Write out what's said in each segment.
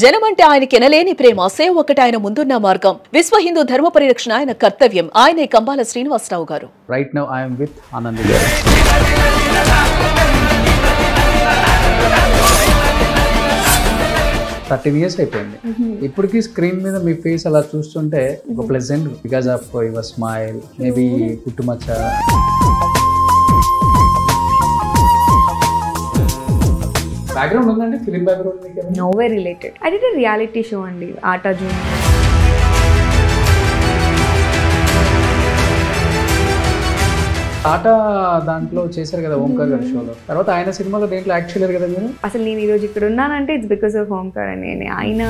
జనమంటే ఆయనకి ఎనలేని ప్రేమ, సేవ ఒకటి ఆయన ముందున్న మార్గం. విశ్వ హిందూ ధర్మ పరిరక్షణ ఆయన కర్తవ్యం. ఆయనే కంబాల శ్రీనివాసరావు గారు. Right now I am with Anand గారు. years అయిపోయింది. ఇప్పటికీ స్క్రీన్ మీద మీ ఫేస్ అలా చూస్తుంటే ఒక pleasant because of your smile, maybe పుట్టుమచ్చ. బ్యాక్గ్రౌండ్ ఉందండి, ఫిలిం బ్యాక్గ్రౌండ్ మీకు? No way related. I did a reality show అండి, ఆటా జూన్. టాటా దాంట్లో చేశారు కదా ఓంకార్ గారి షోలో. తర్వాత ఆయన సినిమాలో దేంట్లో యాక్ట్ చేయలేరు కదా మీరు? అసలు నేను ఈరోజు ఇక్కడ ఉన్నానంటే ఇట్స్ బికాస్ ఆఫ్ ఓంకార్ అని. ఆయన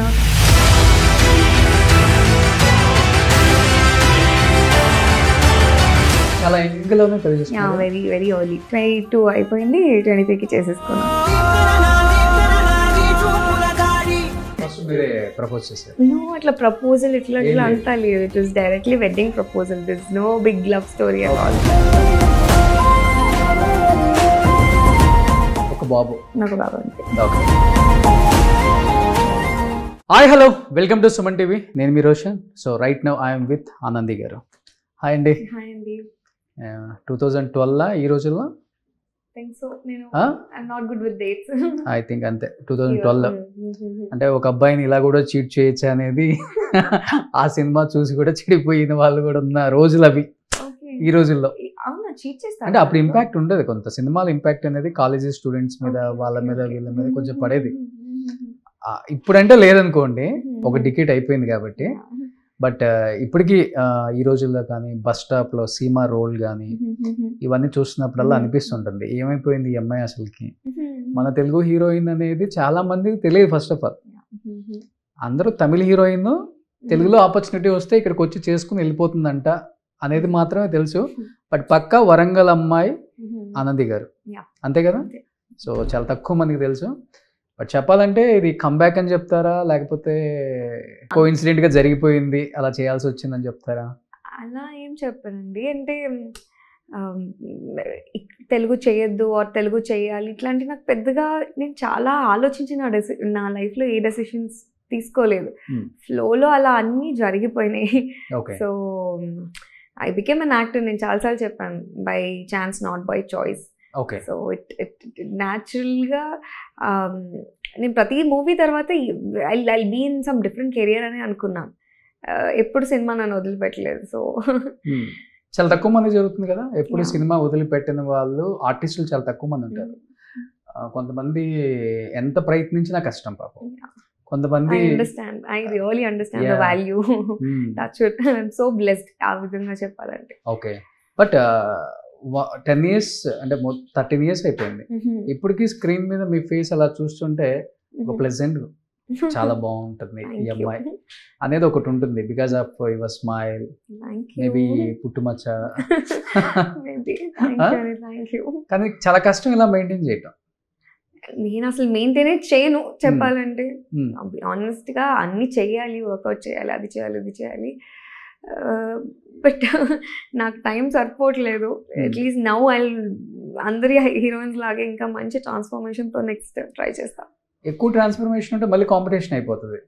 చాలా యంగ్లోనే పెళ్లి చేసుకున్నారు. Very very early. 22 అయిపోయింది, 23కి చేసేసుకున్నాను. మీరే ప్రపోజ్ చేశారు? నో, అట్లా ప్రపోజల్ ఇట్లా అంతా లేదు. It was directly wedding proposal. This no big love story at all. ఒక బాబు? నాకు బాబు అంతే. Hi, hello, welcome to Suman TV. నేను మీ Roshan. So right now I'm with Anandi గారు. హాయ్ అండి. హాయ్ అండి. 2012 ఈ రోజుల్లో? ఐ థింక్ అంతే, 2012. అంటే ఒక అబ్బాయిని ఇలా కూడా చీట్ చేయొచ్చు అనేది ఆ సినిమా చూసి కూడా చెడిపోయిన వాళ్ళు కూడా ఉన్న రోజులు అవి ఈ రోజుల్లో. అంటే అప్పుడు ఇంపాక్ట్ ఉండదు, కొంత సినిమాల ఇంపాక్ట్ అనేది కాలేజీ స్టూడెంట్స్ మీద, వాళ్ళ మీద, వీళ్ళ మీద కొంచెం పడేది. ఇప్పుడంటే లేదనుకోండి, ఒక డికేట్ అయిపోయింది కాబట్టి. బట్ ఇప్పటికీ ఈ రోజుల్లో కానీ బస్ స్టాప్లో సీమా రోల్ కానీ ఇవన్నీ చూస్తున్నప్పుడల్లా అనిపిస్తుంటుంది, ఏమైపోయింది ఈ అమ్మాయి అసలుకి. మన తెలుగు హీరోయిన్ అనేది చాలా మందికి తెలియదు. ఫస్ట్ ఆఫ్ ఆల్ అందరూ తమిళ హీరోయిన్, తెలుగులో ఆపర్చునిటీ వస్తే ఇక్కడికి వచ్చి చేసుకుని వెళ్ళిపోతుందంట అనేది మాత్రమే తెలుసు. బట్ పక్కా వరంగల్ అమ్మాయి ఆనంది గారు, అంతే కదా? సో చాలా తక్కువ మందికి తెలుసు. బట్ చెప్పాలంటే ఇది కంబ్యాక్ అని చెప్తారా, లేకపోతే కోఇన్సిడెంట్ గా జరిగిపోయింది అలా చేయాల్సి వచ్చిందని చెప్తారా? అలా ఏం చెప్పనండి. అంటే తెలుగు చేయొద్దు ఆర్ తెలుగు చేయాలి ఇట్లాంటి నాకు పెద్దగా, నేను చాలా ఆలోచించిన నా లైఫ్లో ఏ డెసిషన్స్ తీసుకోలేదు. ఫ్లోలో అలా అన్నీ జరిగిపోయినాయి. So I became an actor. నేను చాలాసార్లు చెప్పాను, by chance not by choice. Okay. So it న్యాచురల్గా నేను ప్రతి మూవీ తర్వాత I be in some different career అని అనుకున్నాను. ఎప్పుడు సినిమా నన్ను వదిలిపెట్టలేదు. సో చాలా తక్కువ మంది జరుగుతుంది కదా, ఎప్పుడు సినిమా వదిలిపెట్టిన వాళ్ళు ఆర్టిస్టులు చాలా తక్కువ మంది ఉంటారు. కొంతమంది ఎంత ప్రయత్నించినా కష్టం పాపం. కొంతమంది I really understand the value. I'm so blessed ఆ విధంగా చెప్పాలంటే. ఓకే. బట్ 10 years అంటే 13 years అయిపోయింది. ఇప్పటికీ స్క్రీన్ మీద మీ ఫేస్ అలా చూస్తుంటే ఒక ప్లెజెంట్, చాలా బాగుంటుంది ఈ అమ్మాయి అనేది ఒకటి ఉంటుంది. Because of your smile, maybe పుట్టుమచ్చ. కానీ చాలా కష్టం ఇలా మెయింటైన్ చేయటం. నేను అసలు మెయింటైన్ చేయను చెప్పాలంటే. ఆనెస్ట్గా అన్ని చేయాలి, వర్కౌట్ చేయాలి, అది చేయాలి, ఇది చేయాలి. బట్ నాకు టైం సరిపోవట్లేదు. అట్లీస్ట్ నౌ అందరి హీరోయిన్స్ లాగే ఇంకా మంచి ట్రాన్స్ఫర్మేషన్తో నెక్స్ట్ ట్రై చేస్తా. ఎక్కువ ట్రాన్స్ఫర్మేషన్ ఉంటే మళ్ళీ కాంపిటీషన్ అయిపోతుంది.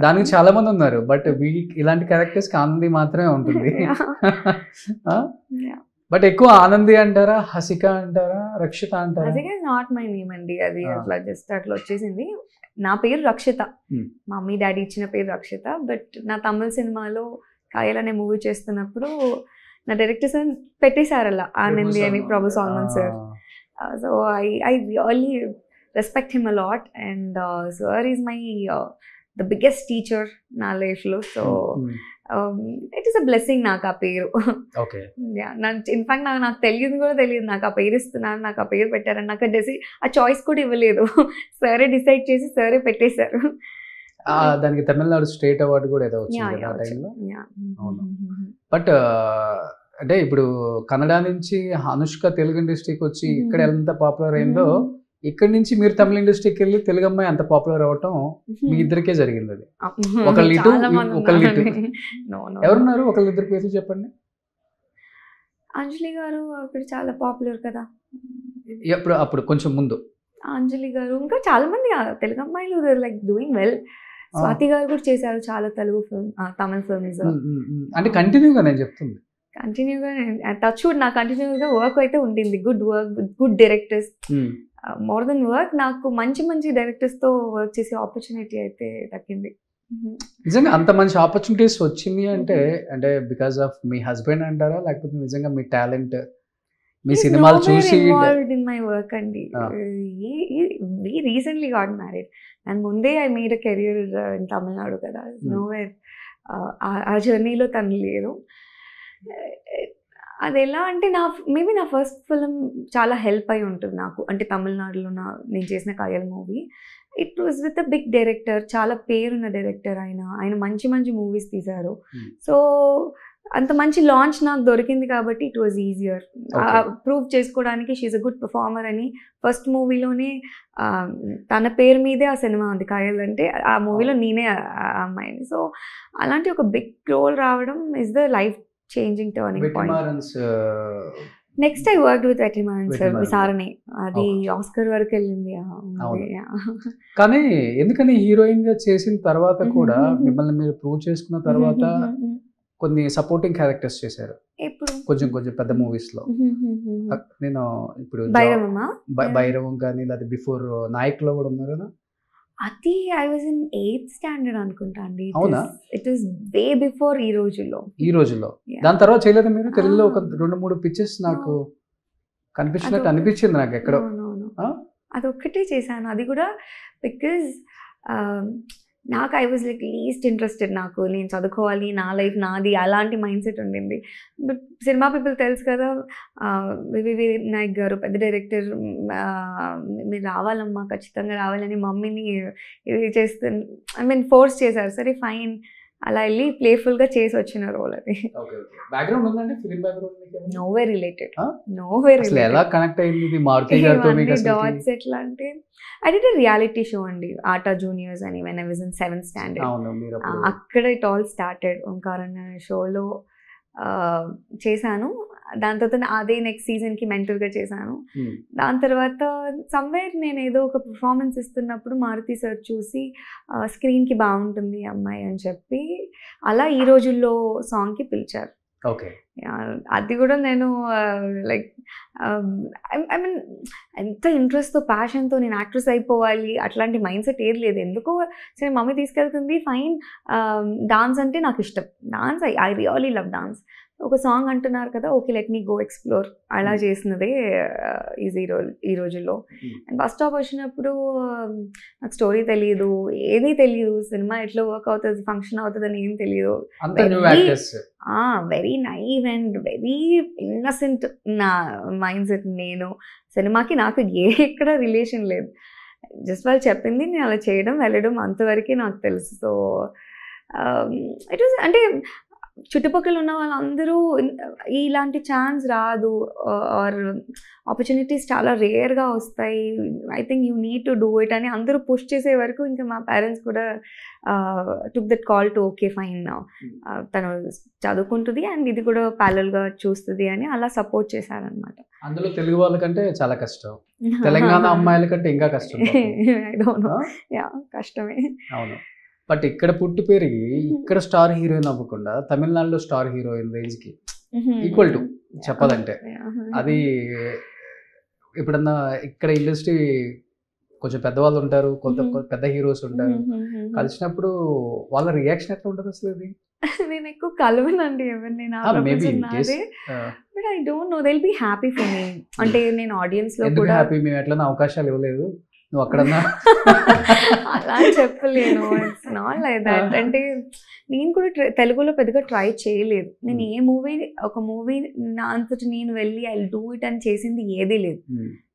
దానికి చాలా మంది ఉన్నారు, బట్ ఇలాంటి క్యారెక్టర్స్ ఆనంది మాత్రమే ఉంటుంది. బట్ ఎక్కువ ఆనంది అంటారా, హసిక అంటారా, రక్షిత అంటారా? హసిక ఇస్ నాట్ మై నేమ్ అండి, అది అట్లా జస్ట్ అట్లా వచ్చేసింది. నా పేరు రక్షిత, మా మమ్మీ డాడీ ఇచ్చిన పేరు రక్షిత. బట్ నా తమిళ సినిమాలో కాయల్ అనే మూవీ చేస్తున్నప్పుడు నా డైరెక్టర్ సార్ పెట్టేశారు అలా ఆనంది అని, Prabhu Solomon sir. So I really respect him a lot. And sir is my the biggest teacher నా లైఫ్లో. So it is a blessing నాకు ఆ పేరు. ఇన్ఫాక్ట్ నాకు తెలియదు కూడా తెలియదు, నాకు ఆ పేరు ఇస్తున్నారు, నాకు ఆ పేరు పెట్టారని. నాకు ఆ చాయిస్ కూడా ఇవ్వలేదు, సరే డిసైడ్ చేసి సరే పెట్టేశారు. దానికి తమిళనాడు స్టేట్ అవార్డు కూడా ఏదో వచ్చింది ఆ టైంలో. బట్ అంటే ఇప్పుడు కన్నడ నుంచి అనుష్క తెలుగు ఇండస్ట్రీకి వచ్చి ఇక్కడ ఎంత పాపులర్ అయిందో, ఇక్కడ నుంచి మీరు తమిళ ఇండస్ట్రీకి వెళ్ళి తెలుగు అమ్మాయి అంత పాపులర్ అవటం మీ ఇద్దరికే జరిగింది. అది ఒకళ్ళు ఎవరున్నారు, ఒకళ్ళిద్దరు పేర్లు చెప్పండి. అంజలి గారు అప్పుడు చాలా పాపులర్ కదా. అప్పుడు కొంచెం ముందు అంజలి గారు, ఇంకా చాలా మంది తెలుగు అమ్మాయిలు లైక్ డూయింగ్ వెల్. స్వాతి గారు కూడా చేశారు చాలా తెలుగు ఫిల్మ్, తమిళ ఫిల్మ్స్. అంటే కంటిన్యూగా నేను చెప్తుంది, కంటిన్యూగా టచ్ వుడ్ నా కంటిన్యూగా వర్క్ అయితే ఉంటుంది. Good work, good directors, more than work నాకు మంచి మంచి డైరెక్టర్స్ తో వర్క్ చేసే ఆపర్చునిటీ అయితే దక్కింది. నిజంగా అంత మంచి ఆపర్చునిటీస్ వచ్చింది అంటే అంటే బికాస్ ఆఫ్ మీ హస్బెండ్ అంటారా, లేకపోతే నిజంగా మీ టాలెంట్ మీ సినిమాలు చూసి? ఇన్ మై వర్క్ అండి. we recently got married and ముందే I made a career in Tamil Nadu కదా. nowhere ఆ జర్నీలో తను లేరు. అది ఎలా అంటే మేబీ నా ఫస్ట్ ఫిల్మ్ చాలా హెల్ప్ అయి ఉంటుంది నాకు. అంటే తమిళనాడులో నేను చేసిన Kayal movie, it was with a big director, చాలా పేరున్న డైరెక్టర్. ఆయన మంచి మంచి మూవీస్ తీశారు. సో అంత మంచి లాంచ్ నాకు దొరికింది కాబట్టి ఇట్ వాజ్ ఈజియర్ ప్రూవ్ చేసుకోవడానికి. షీఈ్ అ గుడ్ పర్ఫార్మర్ అని ఫస్ట్ మూవీలోనే తన పేరు మీదే ఆ సినిమా ఉంది కాయల్ అంటే, ఆ మూవీలో నేనే అమ్మాయిని. సో అలాంటి ఒక బిగ్ రోల్ రావడం is the life changing turning point. Next I worked with Vetrimaaran sir, Visaranai. అది ఆస్కర్ వరకు వెళ్ళింది. కానీ ఎందుకని హీరోయిన్ గా చేసిన తర్వాత కూడా మిమ్మల్ని మీరు ప్రూవ్ చేసుకున్న తర్వాత కొన్ని సపోర్టింగ్ క్యారెక్టర్స్ చేశారు కొంచెం కొంచెం పెద్ద మూవీస్ లో. నేను ఇప్పుడు భైరవం కానీ లేదా బిఫోర్ నాయక్ లో కూడా ఉన్నారు కదా. అది I was in 8th standard అనుకుంటా అండి. ఇట్ ఇస్ వే బిఫోర్ ఈ రోజుల్లో. దాని తర్వాత చేయలేదు మీరు? తెలుగులో ఒక 2-3 పిక్చర్స్ నాకు కనిపించినట్టు అనిపించింది నాకు ఎక్కడో. అదొక్కటే చేశాను, అది కూడా బికాజ్ నాకు I was like least interested. నాకు నేను చదువుకోవాలి, నా లైఫ్ నాది, అలాంటి మైండ్ సెట్ ఉండింది. బట్ సినిమా పీపుల్ తెలుసు కదా, వివి నాయక్ గారు పెద్ద డైరెక్టర్, మీరు రావాలమ్మా, ఖచ్చితంగా రావాలని మమ్మీని ఇది చేస్తే ఐ మీన్ ఫోర్స్ చేశారు. సరే ఫైన్, అలా వెళ్ళి ప్లేఫుల్గా చేసి వచ్చిన రోల్ అది. నోవే రిలేటెడ్. డాట్స్ ఎట్లా అంటే I did a reality show అండి, ఆటా జూనియర్స్ అని, when I was in 7th standard. అక్కడ ఇట్ ఆల్ స్టార్టెడ్. ఓంకారన్ అనే షోలో చేశాను. దాని తర్వాత అదే నెక్స్ట్ సీజన్కి మెంటర్గా చేశాను. దాని తర్వాత సమ్వేర్ నేను ఏదో ఒక పర్ఫార్మెన్స్ ఇస్తున్నప్పుడు మారుతి సార్ చూసి స్క్రీన్కి బాగుంటుంది అమ్మాయి అని చెప్పి అలా ఈ రోజుల్లో సాంగ్కి పిలిచారు. అది కూడా నేను లైక్ ఐ మీన్ ఎంత ఇంట్రెస్ట్తో ప్యాషన్తో నేను యాక్ట్రెస్ అయిపోవాలి అట్లాంటి మైండ్ సెట్ ఏది లేదు. ఎందుకో సరే మమ్మీ తీసుకెళ్తుంది, ఫైన్. డాన్స్ అంటే నాకు ఇష్టం, dance I really love dance. ఒక సాంగ్ అంటున్నారు కదా, okay let me go explore, అలా చేసినదే ఈ రోజుల్లో. అండ్ బస్ స్టాప్ వచ్చినప్పుడు నాకు స్టోరీ తెలియదు, ఏదీ తెలియదు, సినిమా ఎట్లా వర్క్ అవుతుంది, ఫంక్షన్ అవుతుంది అని ఏం తెలియదు. Very naive and very innocent నా మైండ్ సెట్. నేను సినిమాకి నాకు ఎక్కడ రిలేషన్ లేదు, జస్ట్ వాళ్ళు చెప్పింది నేను అలా చేయడం వెళ్ళడం అంతవరకే నాకు తెలుసు. సో ఇట్ వాజ్ అంటే చుట్టుపక్కల ఉన్న వాళ్ళందరూ ఇలాంటి ఛాన్స్ రాదు, ఆర్ ఆపర్చునిటీస్ చాలా రేర్గా వస్తాయి, I think you need to do it అని అందరూ పుష్ చేసే వరకు ఇంకా మా పేరెంట్స్ కూడా took that call to okay fine, తను చదువుకుంటుంది అండ్ ఇది కూడా ప్యారలల్గా చూస్తుంది అని అలా సపోర్ట్ చేశారనమాట. అందులో తెలుగు వాళ్ళకంటే చాలా కష్టం, తెలంగాణ అమ్మాయిల కంటే ఇంకా కష్టం. ఐ డోంట్ నో, యా కష్టమే. అవును, బట్ ఇక్కడ పుట్టి పెరిగి ఇక్కడ స్టార్ హీరోయిన్ అవ్వకుండా తమిళనాడులో స్టార్ హీరోయిన్ రేంజ్కి ఈక్వల్ టు చెప్పాలంటే అది ఎప్పుడన్నా ఇక్కడ ఇండస్ట్రీ కొంచెం పెద్దవాళ్ళు ఉంటారు, కొంత పెద్ద హీరోస్ ఉంటారు, కలిసినప్పుడు వాళ్ళ రియాక్షన్ ఎట్లా ఉంటుంది అసలు? అది నేను ఎక్కువ కలవనండి ఎవరిని, but I don't know, they will be happy for me. అంటే నేను ఆడియన్స్ లో కూడా హ్యాపీ, మేము ఎట్లా అవకాశాలు ఇవ్వలేదు, నువ్వు అక్కడన్నా అలా చెప్పలేను. It's not like that. అంటే నేను కూడా తెలుగులో పెద్దగా ట్రై చేయలేదు. నేను ఏ మూవీ ఒక మూవీ నా అంతటి నేను వెళ్ళి ఐ డూ ఇట్ అని చేసింది ఏదీ లేదు.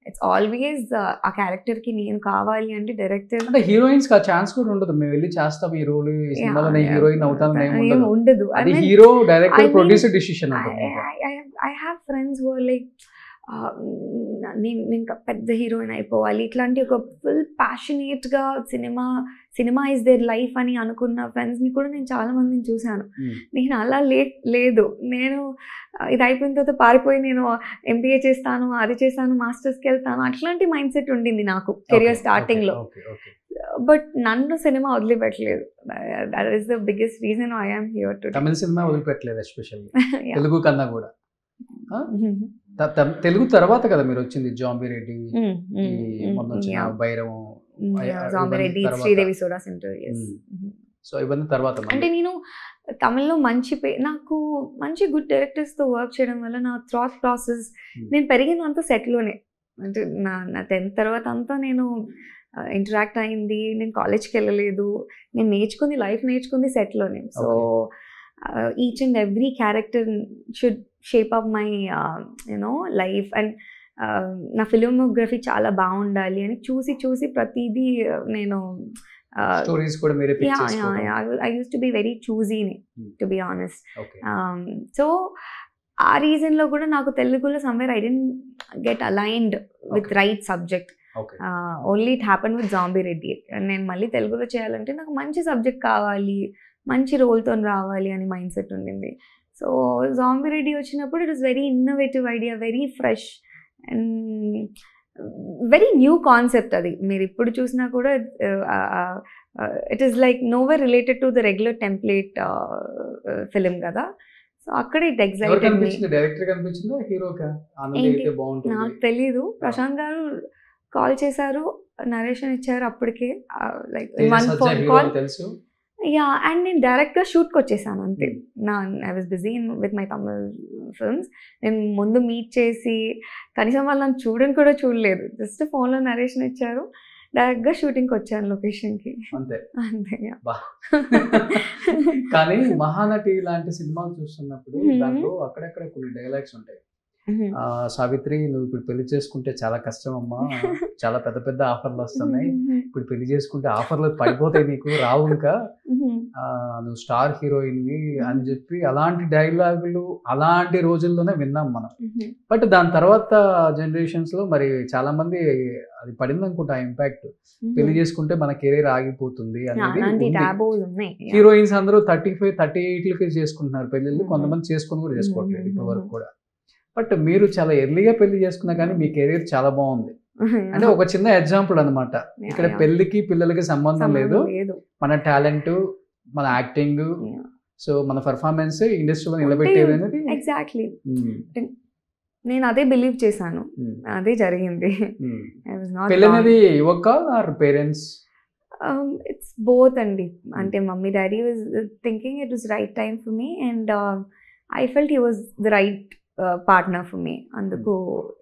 ఇట్స్ ఆల్వేస్ ఆ క్యారెక్టర్కి నేను కావాలి అంటే డైరెక్టర్, అంటే హీరోయిన్స్ కి ఛాన్స్ కూడా ఉండదు, మేము వెళ్ళి చేస్తాం ఈ రోల్, ఈ సినిమాలో నేను హీరోయిన్ అవుతాను ఏం ఉండదు. అది హీరో డైరెక్టర్ ప్రొడ్యూసర్ డిసిషన్ ఉంటుంది. I have friends who are like నేను పెద్ద హీరోయిన్ అయిపోవాలి, ఇట్లాంటి ఒక ఫుల్ ప్యాషనేట్గా సినిమా ఇస్ దేర్ లైఫ్ అని అనుకున్న ఫ్రెండ్స్ని కూడా నేను చాలా మందిని చూశాను. నేను అలా లేదు. నేను ఇది అయిపోయిన తర్వాత పారిపోయి నేను MBA చేస్తాను, అది చేస్తాను, మాస్టర్స్కి వెళ్తాను, అట్లాంటి మైండ్ సెట్ ఉండింది నాకు కెరియర్ స్టార్టింగ్లో. బట్ నన్ను సినిమా వదిలిపెట్టలేదు. That is the biggest reason I am here today. Tamil cinema వదిలిపెట్టలేదు, ఎస్పెషల్లీ తెలుగు కన్నా కూడా. తెలుగు తర్వాత కదా మీరు వచ్చింది జాంబీ రెడ్డి, మొన్న వచ్చిన Bhairavam, Zombie Reddy, Sridevi soda center. So ఇవన్నీ తర్వాత. అంటే నేను తమిళ్లో నాకు మంచి గుడ్ డైరెక్టర్స్తో వర్క్ చేయడం వల్ల నా థాట్ ప్రాసెస్, నేను పెరిగిందంతా సెట్లోనే. అంటే నా 10th తర్వాత అంతా నేను ఇంటరాక్ట్ అయింది. నేను కాలేజ్కి వెళ్ళలేదు, నేను లైఫ్ నేర్చుకుంది సెట్లోనే. So each and every character should shape up my life. And నా ఫిల్మోగ్రఫీ చాలా బాగుండాలి అని చూసి ప్రతిదీ నేను స్టోరీస్ కూడా మీరే పిక్ చేసుకోవడం. I used to be very choosy, to be honest. So ఆ రీజన్లో కూడా నాకు తెలుగులో somewhere I didn't get aligned with right subject. Only it happen with zombie Reddy. నేను మళ్ళీ తెలుగులో చేయాలంటే నాకు మంచి సబ్జెక్ట్ కావాలి, మంచి రోల్తో రావాలి అని మైండ్ సెట్ ఉండింది. సో జాంబీ రెడ్డి వచ్చినప్పుడు it was very innovative idea, very fresh and very new concept. అది మీరు ఇప్పుడు చూసినా కూడా it is like nowhere related to the regular template film కదా. సో అక్కడ ఇట్ ఎగ్జైటెడ్ మీ. నాకు తెలీదు. ప్రశాంత్ గారు కాల్ చేశారు, నరేషన్ ఇచ్చారు అప్పటికే, లైక్ 1 phone కాల్. అండ్ నేను డైరెక్ట్గా షూట్కి వచ్చేసాను అంతే. I was busy with my Tamil films. నేను ముందు మీట్ చేసి కనీసం వాళ్ళు నన్ను చూడలేదు. జస్ట్ ఫోన్లో నరేషన్ ఇచ్చారు, డైరెక్ట్గా షూటింగ్కి వచ్చాను లొకేషన్కి అంతే. కానీ మహానటి లాంటి సినిమాలు చూస్తున్నప్పుడు దాంట్లో అక్కడక్కడ కొన్ని డైలాగ్స్ ఉంటాయి. సావిత్రి, నువ్వు ఇప్పుడు పెళ్లి చేసుకుంటే చాలా కష్టం అమ్మా, చాలా పెద్ద పెద్ద ఆఫర్లు వస్తున్నాయి, ఇప్పుడు పెళ్లి చేసుకుంటే ఆఫర్లు పడిపోతాయి, నీకు రావు, ఇంకా నువ్వు స్టార్ హీరోయిన్వి అని చెప్పి అలాంటి డైలాగులు అలాంటి రోజుల్లోనే విన్నాం మనం. బట్ దాని తర్వాత జనరేషన్స్ లో మరి చాలా మంది అది పడింది అనుకుంటా ఇంపాక్ట్. పెళ్లి చేసుకుంటే మన కెరీర్ ఆగిపోతుంది అనేది. హీరోయిన్స్ అందరూ 35, 38 చేసుకుంటున్నారు పెళ్లిళ్ళు, కొంతమంది చేసుకుని కూడా చేసుకోవట్లేదు ఇప్పటి వరకు కూడా. బట్ మీరు చాలా ఎర్లీగా పెళ్లి చేసుకున్నా కానీ మీ కెరీర్ చాలా బాగుంది. అంటే ఒక చిన్న ఎగ్జాంపుల్ అనమాట. ఇక్కడ పెళ్లికి పిల్లలకి సంబంధం లేదు, మన టాలెంట్, మన యాక్టింగ్, సో మన పర్ఫార్మెన్స్ ఇండస్ట్రీలో నిలబెట్టేది అనేది. ఎగ్జాక్ట్లీ, నేను అదే బిలీవ్ చేశాను, అదే జరిగింది. పెళ్లి అనేది యువక ఆర్ పేరెంట్స్? ఇట్స్ బోత్ అండి. అంటే mummy daddy was thinking it was right time for me and I felt he was the right partner for me. అందుకు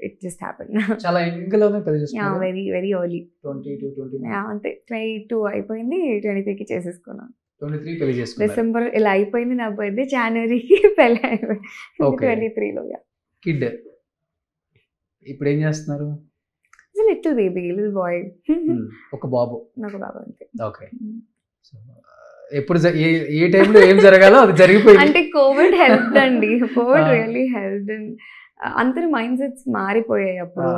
it just happened. చాలా యంగ్ లోనే పెళ్లి చేసుకున్నాను. Very very early. 22 అంటే 22 అయిపోయింది, 23 కి చేసేసుకున్నాను. 23 పెళ్లి చేసుకున్నాను. డిసెంబర్ ఇలా అయిపోయింది నా బర్త్డే, జనవరికి పెళ్లి అయిపోయింది. 23లో. కిడ్ ఇప్పుడు ఏం చేస్తున్నారు? Little baby, little boy. ఒక బాబు. నాకు బాబు అంతే. ఓకే. ఎప్పుడు ఏ టైంలో ఏం జరగాలో అది జరిగిపోయింది. అంటే కోవిడ్ హెల్ప్ అండి, కోవిడ్ రియల్లీ హెల్ప్. అందరి మైండ్ సెట్స్ మారిపోయాయి అప్పుడు.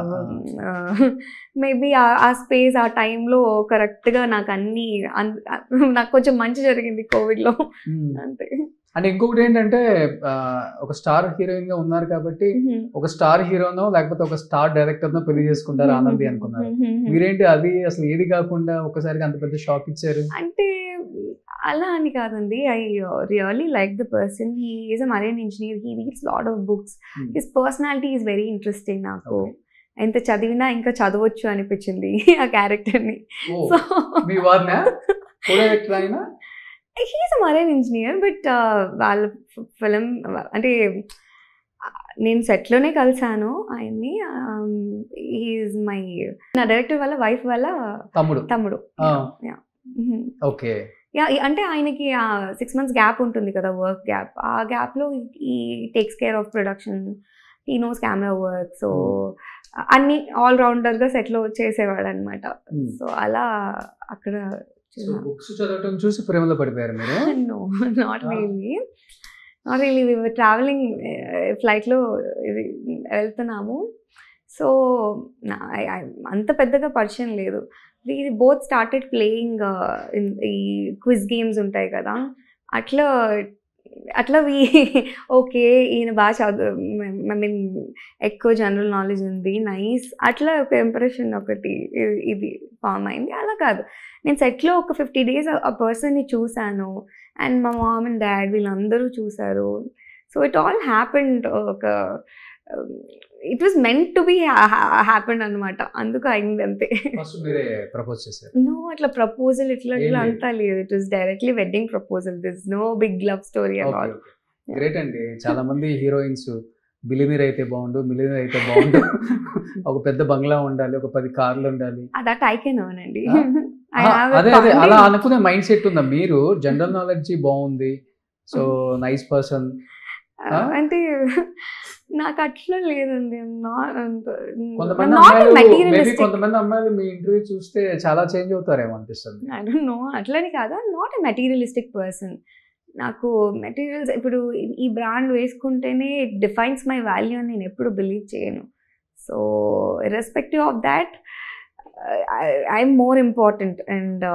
మేబీ ఆ స్పేస్, ఆ టైంలో కరెక్ట్గా నాకు నాకు కొంచెం మంచి జరిగింది కోవిడ్లో అంతే. అంటే ఇంకొకటి ఏంటంటే ఒక స్టార్ హీరోయిన్ గా ఉన్నారు కాబట్టి ఒక స్టార్ హీరోనో లేకపోతే ఒక స్టార్ డైరెక్టర్ నో పెళ్లి చేసుకుంటారు ఆనంది అనుకున్నారు. మీరేంటి అది అసలు ఏది కాకుండా ఒకసారిగా అంత పెద్ద షాక్ ఇచ్చారు? అంటే అలా అని కాదండి, I really like the person. He is a marine engineer, he reads lot of books, his personality is very interesting. నాకు ఎంత చదివినా ఇంకా చదవచ్చు అనిపించింది ఆ క్యారెక్టర్ని. So he's a marine engineer, but వాళ్ళ ఫిలిం అంటే నేను సెట్లోనే కలిసాను ఆయన్ని. హీఈస్ మై, నా డైరెక్టర్ వాళ్ళ వైఫ్ వాళ్ళ తమ్ముడు. ఓకే. అంటే ఆయనకి 6 months గ్యాప్ ఉంటుంది కదా, వర్క్ గ్యాప్. ఆ గ్యాప్లో ఈ టేక్స్ కేర్ ఆఫ్ ప్రొడక్షన్, ఈ నోస్ కెమెరా వర్క్, సో అన్ని ఆల్రౌండర్గా సెట్లో చేసేవాడు అనమాట. సో అలా అక్కడ బుక్స్ చదవటం చూసి ప్రేమలో పడిపోయారు మీరు? No, not really. Not really we were travelling ఫ్లైట్లో వెళ్తున్నాము. సో అంత పెద్దగా పరిచయం లేదు. వి బోత్ స్టార్టెడ్ ప్లేయింగ్ ఈ క్విజ్ గేమ్స్ ఉంటాయి కదా, అట్లా ఓకే ఈయన బాగా చదువు, ఐ మీన్ ఎక్కువ జనరల్ నాలెడ్జ్ ఉంది, నైస్, అట్లా ఒక ఇంప్రెషన్ ఒకటి ఇది ఫామ్ అయింది. అలా కాదు, నేను సెట్లో ఒక 50 days ఆ పర్సన్ని చూశాను, అండ్ మా మామ్ అండ్ డాడ్ వీళ్ళందరూ చూశారు. సో ఇట్ ఆల్ హ్యాపెండ్, ఒక it was meant to be happened అనమాట, అందుకు అయింది అంతే. నో అట్లా ప్రపోజల్ ఇట్లా అంతా లేదు, it was directly wedding proposal, this no big love story at all. Great అండి. చాలా మంది హీరోయిన్స్ బిలినీర్ అయితే బాగుండు, మిలినీర్ అయితే బాగుండు, ఒక పెద్ద బంగ్లా ఉండాలి, ఒక 10 కార్లు ఉండాలి, దట్ ఐ కెన్ ఎర్న్ అండి. అదే అలా అనుకునే మైండ్ సెట్ ఉందా? మీరు జనరల్ నాలెడ్జ్ బాగుంది, సో నైస్ పర్సన్ అంటే నాకు అట్లా లేదండి. కొంతమంది అమ్మాయిలు మీ ఇంటర్వ్యూ చూస్తే చాలా చేంజ్ అవుతారేమో అనిపిస్తుంది. ఐ డోంట్ నో, అట్లని కాదు, నాట్ ఎ మెటీరియలిస్టిక్ పర్సన్. నాకు మెటీరియల్స్ ఇప్పుడు ఈ బ్రాండ్ వేసుకుంటేనే ఇట్ డిఫైన్స్ మై వాల్యూ అని నేను ఎప్పుడు బిలీవ్ చేయను. So irrespective of that I'm more important, and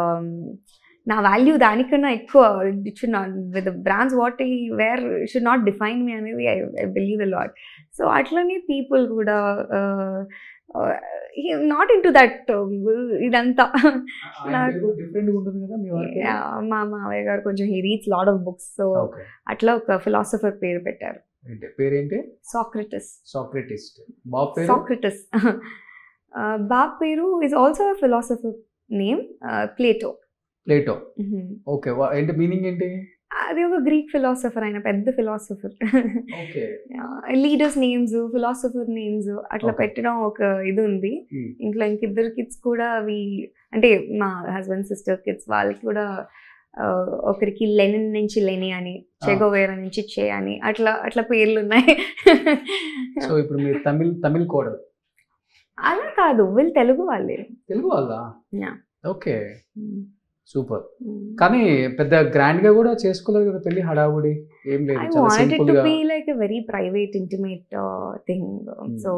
నా వాల్యూ దానికన్నా ఎక్కువ it should not, with brands what I wear should not define me అనేది I believe a lot. So అట్లనే people కూడా నాట్ ఇన్ టు దట్ ఇదంతా. మా మావయ్య గారు కొంచెం he reads lot of books, so అట్లా ఒక ఫిలాసఫర్ పేరు పెట్టారు. పేరేంటి? సాక్రటిస్. సాక్రటిస్. బాబ్ పేరు is also a philosopher name, Plato. Okay, ఏంటి మీనింగ్ ఏంటి? అది ఒక గ్రీక్ ఫిలాసఫర్, ఆయన పెద్ద philosopher. Leaders names, philosopher names అట్లా పెట్టడం ఒక ఇది ఉంది ఇంట్లో. ఇంకిద్దరు కిడ్స్ కూడా అవి, అంటే మా హస్బెండ్ సిస్టర్ కిడ్స్ వాళ్ళకి కూడా ఒకరికి లెనిన్ నుంచి లెని అని, చెగోవేరా నుంచి చే అని, అట్లా పేర్లు ఉన్నాయి. సో ఇప్పుడు మీరు తమిళ్ కోడలు? అలా కాదు, వీళ్ళు తెలుగు వాళ్ళే. తెలుగు వాళ్ళ? Okay, super. కానీ పెద్ద గ్రాండ్ గా కూడా చేసుకోలేదు కదా పెళ్లి, హడావుడి ఏం లేదు, చాలా సింపుల్ గా. Like a very private intimate thing. So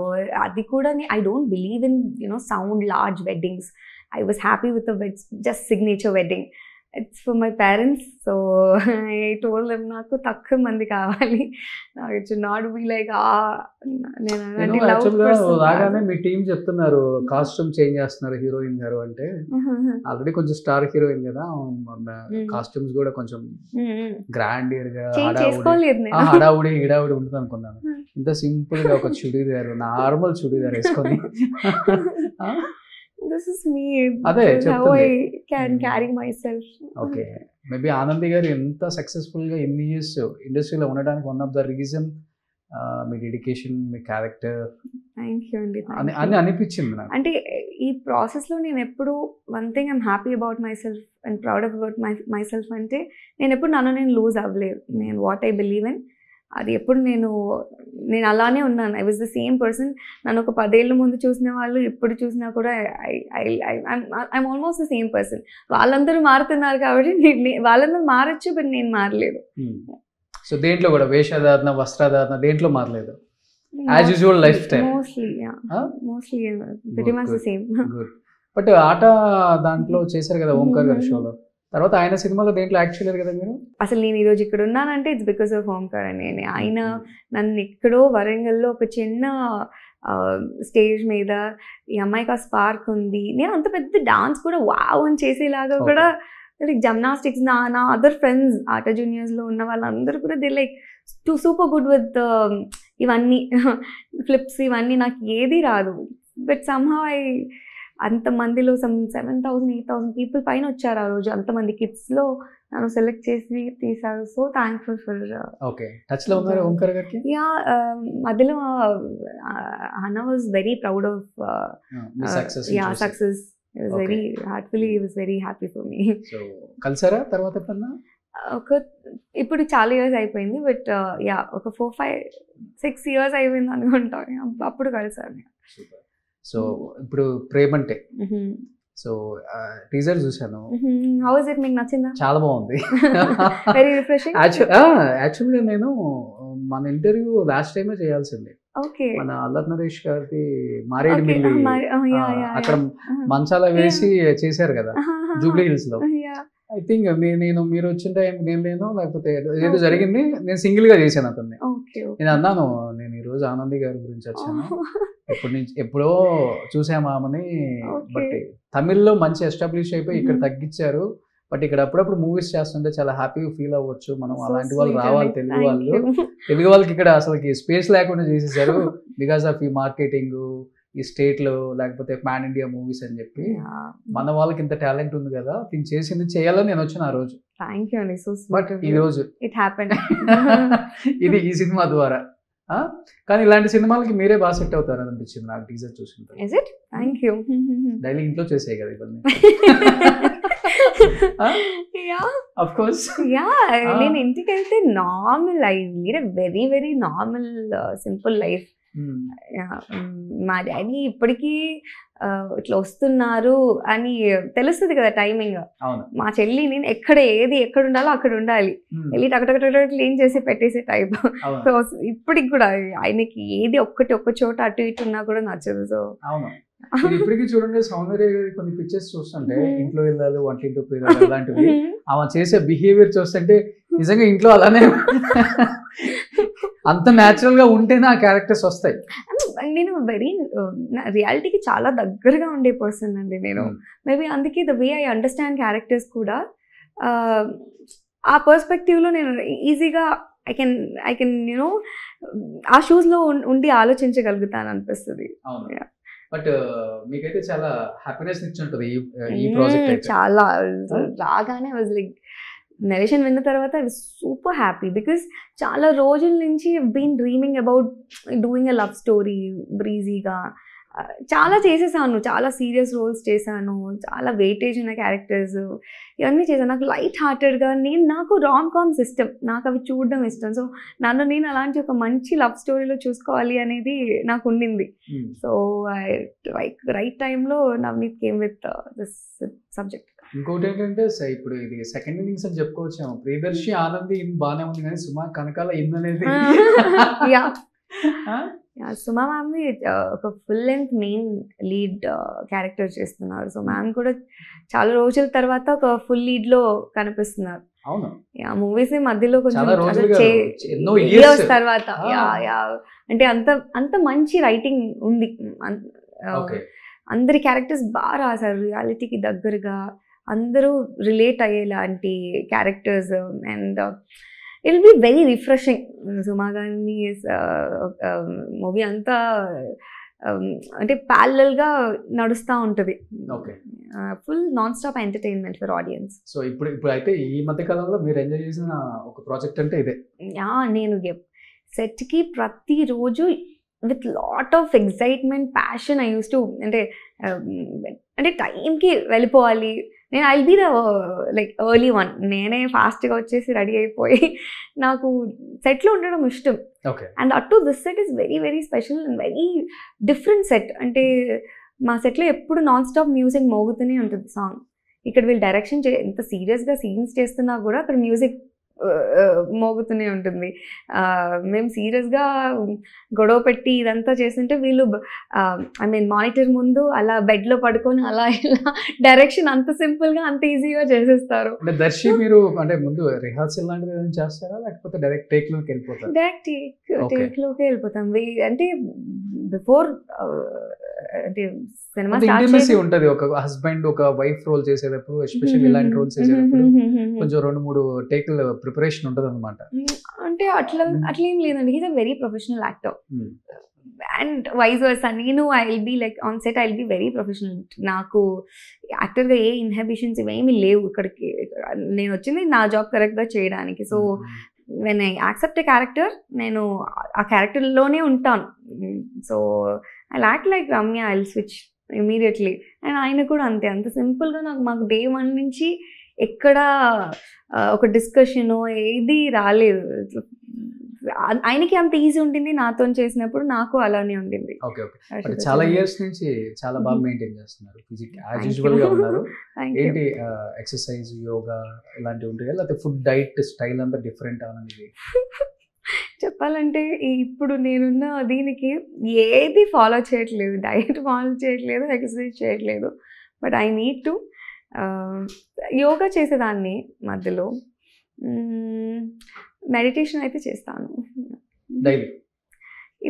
అది కూడా I don't believe in sound large weddings. I was happy with just signature wedding. It's for my parents. So I told them నాకు తక్కువ మంది కావాలి, it should not be like రాగానే మీ team చెప్తున్నారు costume change చేస్తున్నారు heroine గారు అంటే, already కొంచెం స్టార్ హీరోయిన్ కదా, కాస్ట్యూమ్స్ కూడా కొంచెం గ్రాండ్ గా హడావుడి ఉంటుంది అనుకున్నాను. ఇంత సింపుల్ గా ఒక చుడీదార్, నార్మల్ చుడీదార్ వేసుకొని this is me, అదే how I can carry myself. Okay, maybe Anandi గారు ఎంత సక్సెస్ఫుల్ గా ఎన్ని ఇయర్స్ ఇండస్ట్రీలో ఉండడానికి one of the reason me dedication, me character. Thank you అండి అని అనిపించింది నాకు. అంటే ఈ ప్రాసెస్ లో నేను ఎప్పుడు one thing I'm happy about my self and proud about my self అంటే, నేను ఎప్పుడు నేను లూజ్ అవ్వలేదు. నేను వాట్ ఐ బిలీవ్ ఇన్ అది ఎప్పుడు నేను అలానే ఉన్నాను. I was the same person. నన్ను ఒక 10 ఏళ్ళ ముందు చూసిన వాళ్ళు ఇప్పుడు చూసినా కూడా I'm almost the same person. వాళ్ళందరూ మారుతున్నారు కాబట్టి వాళ్ళందరూ మారచ్చు, బట్ నేను మారలేదు. సో దేంట్లో కూడా వేషధారణ, వస్త్రధారణ దేంట్లో మారలేదు, as usual life style mostly very much the same. But ఆట దాంట్లో చేశారు కదా ఓంకార్ గారి షోలో, తర్వాత ఆయన సినిమాలో దేంట్లో యాక్ట్ చేయలేరు కదా మీరు? అసలు నేను ఈరోజు ఇక్కడ ఉన్నానంటే ఇట్స్ బికాస్ ఆఫ్ ఓంకార్ అని. ఆయన నన్ను ఎక్కడో వరంగల్లో ఒక చిన్న స్టేజ్ మీద ఈ అమ్మాయికి ఆ స్పార్క్ ఉంది, నేను అంత పెద్ద డాన్స్ కూడా వావ్ అని చేసేలాగా కూడా, లైక్ జిమ్నాస్టిక్స్, నా అదర్ ఫ్రెండ్స్ ఆట జూనియర్స్లో ఉన్న వాళ్ళందరూ కూడా they like super good with ఇవన్నీ ఫ్లిప్స్, ఇవన్నీ నాకు ఏది రాదు. బట్ సమ్హౌ అంతమందిలో 7,000 8,000 పీపుల్ పైన వచ్చారు ఆ రోజు. అంతమంది కిడ్స్లో నన్ను సెలెక్ట్ చేసి తీశారు. So thankful for. Okay, touch లో ఉన్నారు ఓంకార్ గారికి? యా, మధ్యలో Hannah was very proud of success. It was very heartfully, he was very happy for me. So కలిసారా తర్వాత ఎప్పుడన్నా? ఇప్పుడు చాలా ఇయర్స్ అయిపోయింది, బట్ యా ఒక 4-5-6 ఇయర్స్ అయిపోయింది అనుకుంటా, అప్పుడు కలిసాను. సో ఇప్పుడు ప్రేమంటే సో టీజర్ చూసాను, హౌ ఇస్ ఇట్, మీకు నచ్చిందా? చాలా బాగుంది. Very refreshing. యాక్చువల్గా నేను మన ఇంటర్వ్యూ లాస్ట్ టైమే చేయాల్సింది. ఓకే. మన అల్లరి నరేష్ గారిది మారేడుమిల్లి అక్కడ మంచాల వేసి చేశారు కదా జూబ్లీ హిల్స్ లో. ఐ థింక్ మీరు వచ్చిన టైం నేను లేను, లేకపోతే ఏదో జరిగింది, నేను సింగిల్ గా చేశాను అతన్ని. నేను అన్నాను, నేను ఈ రోజు ఆనంది గారి గురించి వచ్చాను, ఎప్పుడో చూసాము ఆమెని, బట్ తమిళ్లో మంచి ఎస్టాబ్లిష్ అయిపోయి ఇక్కడ తగ్గించారు, బట్ ఇక్కడ అప్పుడప్పుడు మూవీస్ చేస్తుంటే చాలా హ్యాపీగా ఫీల్ అవ్వచ్చు మనం, అలాంటి వాళ్ళు రావాలి తెలుగు వాళ్ళకి ఇక్కడ అసలు స్పేస్ లేకుండా చేసేసారు బికాస్ ఆఫ్ ఈ మార్కెటింగ్ ఈ స్టేట్ లో, లేకపోతే పాన్ ఇండియా మూవీస్ అని చెప్పి. మన వాళ్ళకి ఇంత టాలెంట్ ఉంది కదా, దీన్ని చేసింది చేయాలని నేను వచ్చిన ఆ రోజు. బట్ ఈ రోజు ఇది ఈ సినిమా ద్వారా. కానీ ఇలాంటి సినిమాలకి మీరే బాగా సెట్ అవుతారు అనిపించింది నాకు టీజర్ చూసుకుంటే. డైలీ ఇంట్లో చేసాయి కదా ఇవన్నీ. Of course. నేను ఇంటికి వెళ్తే normal, I lead a very very normal simple life. మా డాడీ ఇప్పటికీ ఇట్లా వస్తున్నారు అని తెలుస్తుంది కదా టైమింగ్. మా చెల్లి నేను ఎక్కడ ఉండాలో అక్కడ ఉండాలి, వెళ్ళి టకటక క్లీన్ చేసి పెట్టేసే టైప్. సో ఇప్పటికి కూడా ఆయనకి ఏది ఒక్క చోట అటు ఇటు ఉన్నా కూడా నచ్చదు. సో ఇప్పటికీ చూడండి సౌందర్య కొన్ని పిక్చర్స్ చూస్తుంటే ఇంట్లో వెళ్ళాలి, వంటింటో వెళ్ళాలి, అలాంటివి ఆమె చేసే బిహేవియర్ చూస్తుంటే నిజంగా ఇంట్లో అలానే అంత న్యాచురల్ గా ఉంటేనే ఆ క్యారెక్టర్స్ వస్తాయి. నేను వెరీ రియాలిటీకి చాలా దగ్గరగా ఉండే పర్సన్ అండి నేను. మేబీ అందుకే the way I understand characters కూడా ఆ పర్స్పెక్టివ్లో నేను ఈజీగా ఐ కెన్ యూనో ఆ షూస్లో ఉండి ఆలోచించగలుగుతాను అనిపిస్తుంది. బట్ మీకైతే చాలా హ్యాపీనెస్ ఇచ్చి ఉంటుంది ఈ ప్రాజెక్ట్. చాలా రాగానే వాజ్ లైక్ నరేషన్ విన్న తర్వాత I was super happy because చాలా రోజుల నుంచి been dreaming about doing a love story బ్రీజీగా. చాలా చేసేసాను, చాలా సీరియస్ రోల్స్ చేశాను, చాలా వెయిటేజ్ ఉన్న క్యారెక్టర్స్ ఇవన్నీ చేశాను. నాకు లైట్ హార్టెడ్గా నాకు రామ్ కామ్స్ ఇష్టం, నాకు అవి చూడడం ఇష్టం. సో నేను అలాంటి ఒక మంచి లవ్ స్టోరీలో చూసుకోవాలి అనేది నాకు ఉండింది. సో రైట్ టైంలో Navneet came with this subject. ఇంకోటి ఏంటంటే ఇప్పుడు ఇది సెకండ్ ఇన్నింగ్స్ అని చెప్పుకోవచ్చాము. ప్రియదర్శి ఆనంది బాగానే ఉంది కానీ సుమా కనకాల ఇందనేది సుమా మ్యామ్ని ఒక full length main lead character చేస్తున్నారు. సో మ్యామ్ కూడా చాలా రోజుల తర్వాత ఒక ఫుల్ లీడ్ లో కనిపిస్తున్నారు. మూవీస్ మధ్యలో కొంచెం ఇయర్స్ తర్వాత అంటే అంత మంచి రైటింగ్ ఉంది. అందరి క్యారెక్టర్స్ బాగా రాశారు, రియాలిటీకి దగ్గరగా అందరూ రిలేట్ అయ్యేలాంటి characters. And it will be very refreshing. Suma Gandhi movie అంతా అంటే ప్యారలల్గా నడుస్తూ ఉంటుంది. Full non stop entertainment for audience. So ఇప్పుడు అయితే ఈ మధ్య కాలంలో మీరు ఎంజాయ్ చేసిన ఒక ప్రాజెక్ట్ అంటే ఇదే. నేను సెట్కి ప్రతిరోజు with lot of excitement, passion I use to అంటే టైంకి వెళ్ళిపోవాలి. నేను I'll be the like early one. నేనే ఫాస్ట్గా వచ్చేసి రెడీ అయిపోయి నాకు సెట్లో ఉండడం ఇష్టం. అండ్ అటు this set is very very special and very different set. అంటే మా సెట్లో ఎప్పుడు నాన్ స్టాప్ మ్యూజిక్ మోగుతూనే ఉంటుంది సాంగ్. ఇక్కడ వీళ్ళు డైరెక్షన్ ఎంత సీరియస్గా సీన్స్ చేస్తున్నా కూడా అక్కడ మ్యూజిక్ మోగుతూనే ఉంటుంది. మేము సీరియస్గా గొడవ పెట్టి ఇదంతా చేస్తుంటే వీళ్ళు ఐ మీన్ మానిటర్ ముందు అలా బెడ్లో పడుకొని అలా ఇలా డైరెక్షన్ అంత సింపుల్గా అంత ఈజీగా చేసేస్తారు. దర్శి మీరు అంటే ముందు రిహార్సల్ లాంటిది ఏదైనా చేస్తారా లేకపోతే డైరెక్ట్ టేక్లోకి వెళ్ళిపోతారు? డైరెక్ట్ టేక్లోకి వెళ్ళిపోతాం. అంటే బిఫోర్ అంటే సినిమా ఇంటిమసీ ఉంటుంది. ఒక హస్బెండ్ ఒక వైఫ్ రోల్ చేసేటప్పుడు ఎస్పెషల్లీ ఇలాంటి రోల్స్ చేసేటప్పుడు కొంచెం 2-3 టేక్ల ప్రిపరేషన్ ఉంటుంది అనమాట. అంటే అట్లా ఏం లేదండి. He's a very professional actor and vice versa. నేను I will be like on set I will be very professional. నాకు యాక్టర్గా ఏ ఇన్హిబిషన్స్ ఇవేమీ లేవు. ఇక్కడికి నేను వచ్చింది నా జాబ్ కరెక్ట్గా చేయడానికి. So when I accept a character నేను ఆ క్యారెక్టర్లోనే ఉంటాను. So I act like Ramya, I will switch immediately. And ఆయన కూడా అంత సింపుల్గా మాకు డే 1 నుంచి ఎక్కడ ఒక డిస్కషను ఏది రాలేదు. ఆయనకి అంత ఈజీ ఉంటుంది, నాతో చేసినప్పుడు నాకు అలానే ఉండింది. Okay okay. బట్ చాలా ఇయర్స్ నుంచి చాలా బాగా మెయింటైన్ చేస్తున్నారు, ఫిజిక్ యాజ్ యూజువల్ గా ఉన్నారు. ఏంటి ఎక్సర్సైజ్, యోగా ఇలాంటివి ఉంటాయి, లేకపోతే ఫుడ్ డైట్ స్టైల్ అంతా డిఫరెంట్ అనేది? చెప్పాలంటే ఇప్పుడు నేనున్న దీనికి ఏది ఫాలో చేయట్లేదు, డైట్ ఫాలో చేయట్లేదు, ఎక్సర్సైజ్ చేయట్లేదు. But I need to yoga చేసేదాన్ని మధ్యలో, మెడిటేషన్ అయితే చేస్తాను డైలీ.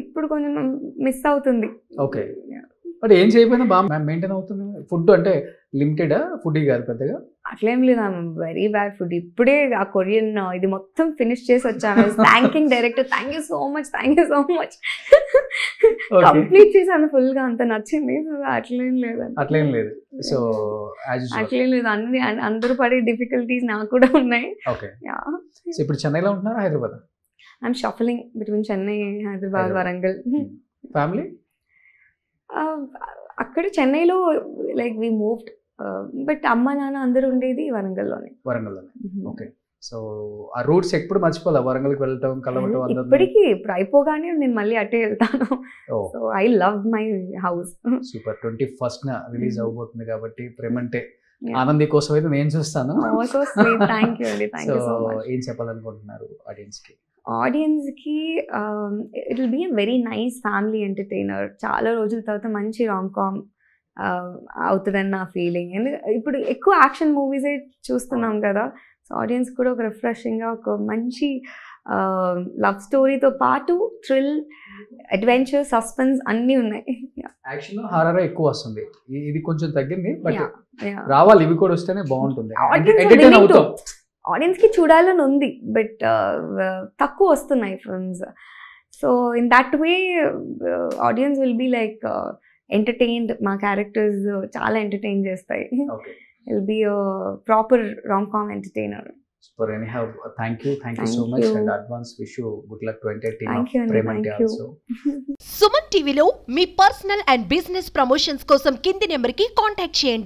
ఇప్పుడు కొంచెం మిస్ అవుతుంది. ఓకే. బట్ ఏం చేయకపోయినా బాగా మెయింటైన్ అవుతుంది. ఫుడ్ అంటే లిమిటెడా? ఫుడ్ కాదు పెద్దగా అట్లేం లేదు, వెరీ బ్యాడ్ ఫుడ్. ఇప్పుడే ఆ కొరియన్ ఇది మొత్తం ఫినిష్ చేసి వచ్చాను. Thanking director, thank you so much, thank you so much. Complete చేశాను ఫుల్ గా, అంత నచ్చింది. అట్లేం లేదు, అట్లేం లేదు. సో అట్లేం లేదు, అన్ని అందరూ పడే డిఫికల్టీస్ నాకు కూడా ఉన్నాయి. ఓకే. సో ఇప్పుడు చెన్నైలో ఉంటున్నారా, Hyderabad? I'm shuffling between Chennai, Hyderabad, Warangal. Family అక్కడ చెన్నైలో లైక్ వి మూవ్డ్, బట్ అమ్మ నాన్న అందరూ ఉండేది వరంగల్లోనే. ఓకే. సో ఆ రూట్స్ ఎప్పుడు మర్చిపోలే, వరంగల్కి వెళ్ళటం, కలవటం? ఇప్పటికీ ఇప్పుడు అయిపోగానే నేను మళ్ళీ అటే వెళ్తాను. So I love my house. Super. 21st release అవబోతుంది కాబట్టి ప్రేమంటే ఆనంది కోసం అయితే నేను చూస్తాను. థ్యాంక్ యూ అండి, థ్యాంక్ యూ సో మచ్. ఏం చెప్పాలనుకుంటున్నారు ఆడియన్స్ కి? ఆడియన్స్కి it will be a very nice family entertainer. చాలా రోజుల తర్వాత మంచి రామ్-కామ్ అవుతుందని నా ఫీలింగ్. ఎందుకంటే ఇప్పుడు ఎక్కువ యాక్షన్ మూవీసే చూస్తున్నాం కదా, సో ఆడియన్స్ కూడా ఒక రిఫ్రెషింగ్గా ఒక మంచి లవ్ స్టోరీతో పాటు థ్రిల్, అడ్వెంచర్, సస్పెన్స్ అన్నీ ఉన్నాయి. యాక్షన్ హారర్ ఎక్కువ వస్తుంది, ఇది కొంచెం తగ్గింది. బట్ రావాలి, ఇవి కూడా వస్తేనే బాగుంటుంది. ఆడియన్స్కి చూడాలని ఉంది, బట్ తక్కువ వస్తున్నాయి films. So in that way audience will be like entertained. మా క్యారెక్టర్స్ చాలా ఎంటర్టైన్ చేస్తాయి. Will be proper rom com entertainer. Super. Anyhow, thank you so much, and advance wish you good luck to entire team of Premanti also. Suman టీవీలో మీ personal and business promotions కోసం కింది నెంబర్కి contact చేయండి.